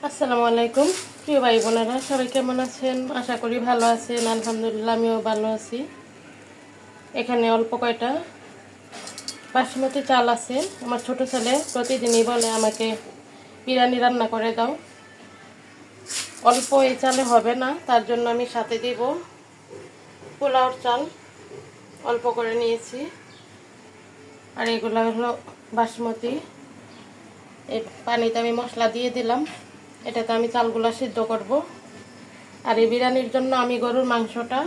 আসসালামু আলাইকুম প্রিয় ভাই বোনেরা, সবাই কেমন আছেন? আশা করি ভালো আছেন। আলহামদুলিল্লাহ আমিও ভালো আছি। এখানে অল্প কয়টা বাসমতি চাল আছে। আমার ছোট ছেলে প্রতিদিনই বলে আমাকে বিরিয়ানি রান্না করে দাও। অল্প এই চালে হবে না, তার জন্য আমি সাথে দিব পোলাওর চাল, অল্প করে নিয়েছি। আর এগুলো হলো বাসমতি। এই পানিতে আমি মশলা দিয়ে দিলাম। এটাতে আমি চালগুলো সিদ্ধ করব। আর এই বিরিয়ানির জন্য আমি গরুর মাংসটা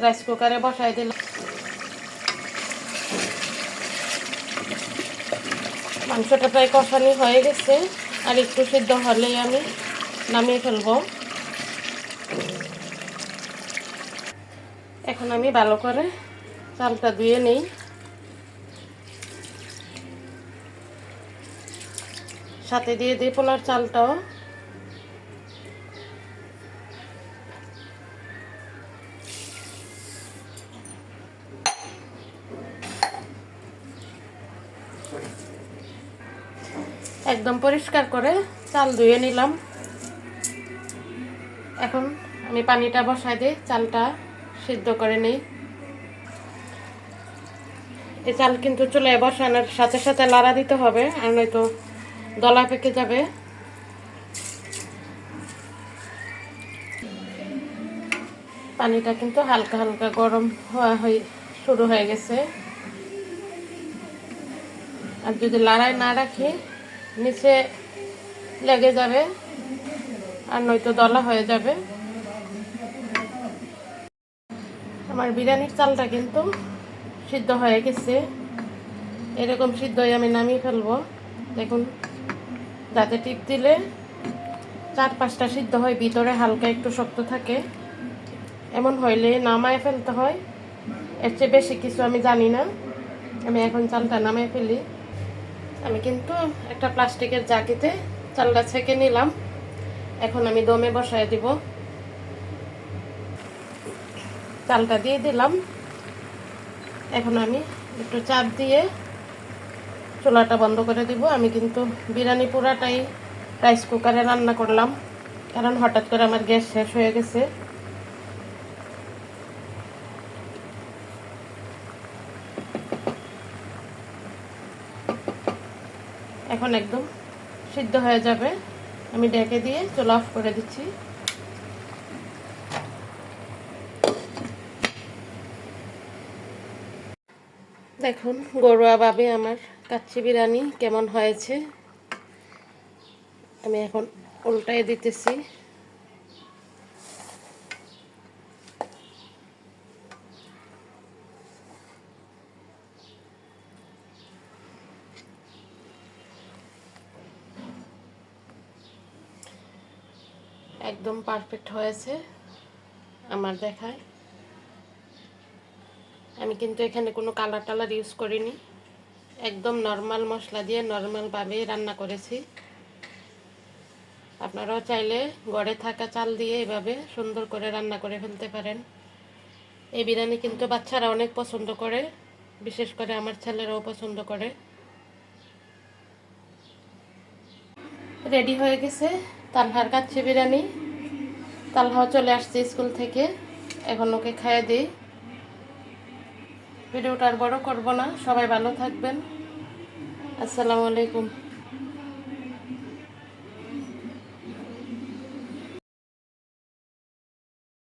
রাইস কুকারে বসাই দিলাম। মাংসটা প্রায় কষানি হয়ে গেছে, আর একটু সিদ্ধ হলেই আমি নামিয়ে ফেলব। এখন আমি ভালো করে চালটা ধুয়ে নিই। সাথে দিয়ে দিই পোলার চালটাও। একদম পরিষ্কার করে চাল ধুয়ে নিলাম। এখন আমি পানিটা বসাই দিই, চালটা সিদ্ধ করে নিই। এই চাল কিন্তু চুলায় বসানোর সাথে সাথে লাড়া দিতে হবে, আর নয়তো দলা পেকে যাবে। পানিটা কিন্তু হালকা হালকা গরম হওয়া শুরু হয়ে গেছে। আর যদি লড়াই না রাখি নিচে লেগে যাবে, আর নয়তো দলা হয়ে যাবে। আমার বিরিয়ানির চালটা কিন্তু সিদ্ধ হয়ে গেছে। এরকম সিদ্ধ হয়ে আমি নামিয়ে ফেলবো। দেখুন, যাতে টিপ দিলে 4-5টা সিদ্ধ হয়, ভিতরে হালকা একটু শক্ত থাকে, এমন হইলে নামায় ফেলতে হয়। এর চেয়ে বেশি কিছু আমি জানি না। আমি এখন চালটা নামিয়ে ফেলি। আমি কিন্তু একটা প্লাস্টিকের জাকিতে চালটা ছেঁকে নিলাম। এখন আমি দমে বসায় দিব। চালটা দিয়ে দিলাম। এখন আমি একটু চাপ দিয়ে চুলাটা বন্ধ করে দিব। আমি কিন্তু বিরিয়ানি পুরাটাই রাইস কুকারে রান্না করলাম, কারণ হঠাৎ করে আমার গ্যাস শেষ হয়ে গেছে। এখন একদম সিদ্ধ হয়ে যাবে। আমি ঢেকে দিয়ে চুলা অফ করে দিচ্ছি। দেখুন ঘরোয়াভাবে আমার কাচ্চি বিরিয়ানি কেমন হয়েছে। আমি এখন উল্টাই দিতেছি। একদম পারফেক্ট হয়েছে আমার দেখায়। আমি কিন্তু এখানে কোনো কালার টালার ইউজ করিনি, একদম নর্মাল মশলা দিয়ে নর্মালভাবে রান্না করেছি। আপনারাও চাইলে ঘরে থাকা চাল দিয়ে এভাবে সুন্দর করে রান্না করে ফেলতে পারেন। এই বিরিয়ানি কিন্তু বাচ্চারা অনেক পছন্দ করে, বিশেষ করে আমার ছেলেরাও পছন্দ করে। রেডি হয়ে গেছে তালহার কাচ্চি বিরিয়ানি। তালহাও চলে আসছে স্কুল থেকে, এখন ওকে খাইয়ে দিই। ভিডিওটা আর বড় করব না। সবাই ভালো থাকবেন। আসসালামু আলাইকুম।